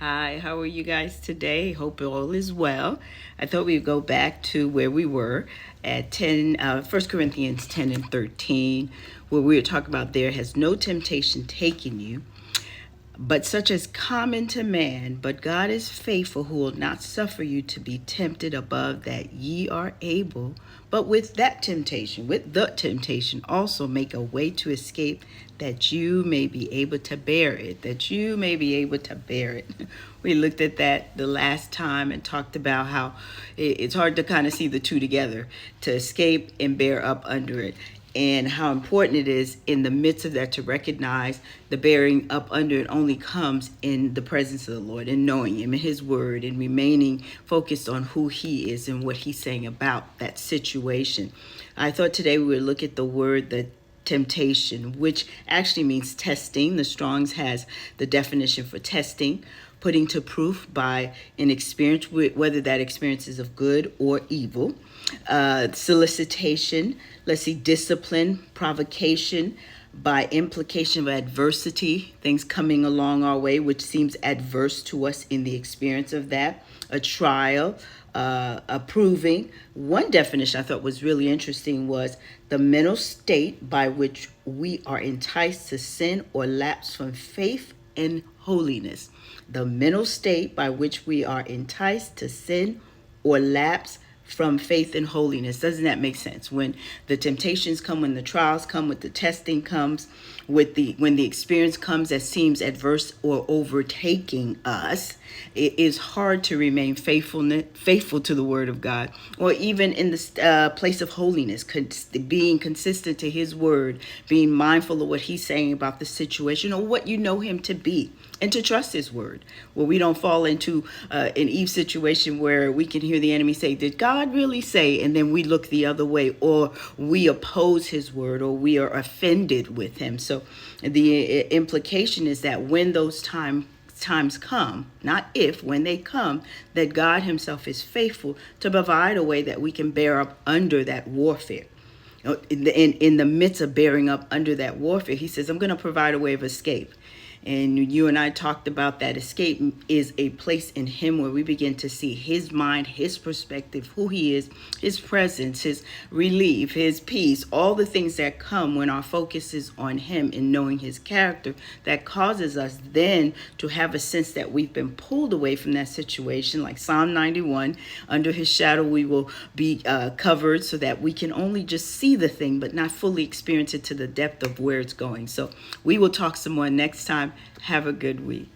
Hi, how are you guys today? Hope all is well. I thought we'd go back to where we were at 1 Corinthians 10 and 13, where we were talking about there has no temptation taken you, but such as common to man, but God is faithful, who will not suffer you to be tempted above that ye are able, but with the temptation, also make a way to escape, that you may be able to bear it, We looked at that the last time and talked about how it's hard to kind of see the two together, to escape and bear up under it, and how important it is in the midst of that to recognize the bearing up under it only comes in the presence of the Lord and knowing Him and His Word and remaining focused on who He is and what He's saying about that situation. I thought today we would look at the word that temptation, which actually means testing. The Strong's has the definition for testing: putting to proof by an experience, whether that experience is of good or evil. Solicitation, let's see, discipline, provocation, by implication of adversity, things coming along our way which seems adverse to us in the experience of that. A trial, approving. One definition I thought was really interesting was the mental state by which we are enticed to sin or lapse from faith and holiness. The mental state by which we are enticed to sin or lapse from faith and holiness. Doesn't that make sense? When the temptations come, when the trials come, when the testing comes, when the experience comes that seems adverse or overtaking us, it is hard to remain faithful to the Word of God, or even in the place of holiness, being consistent to His Word, being mindful of what He's saying about the situation or what you know Him to be, and to trust His Word, where we don't fall into an Eve situation where we can hear the enemy say, did God really say? And then we look the other way, or we oppose His Word, or we are offended with Him. So the implication is that when those times come, not if, when they come, that God Himself is faithful to provide a way that we can bear up under that warfare. In the midst of bearing up under that warfare, He says, I'm going to provide a way of escape. And you and I talked about that escape is a place in Him where we begin to see His mind, His perspective, who He is, His presence, His relief, His peace, all the things that come when our focus is on Him and knowing His character, that causes us then to have a sense that we've been pulled away from that situation. Like Psalm 91, under His shadow we will be covered, so that we can only just see the thing but not fully experience it to the depth of where it's going. So we will talk some more next time. Have a good week.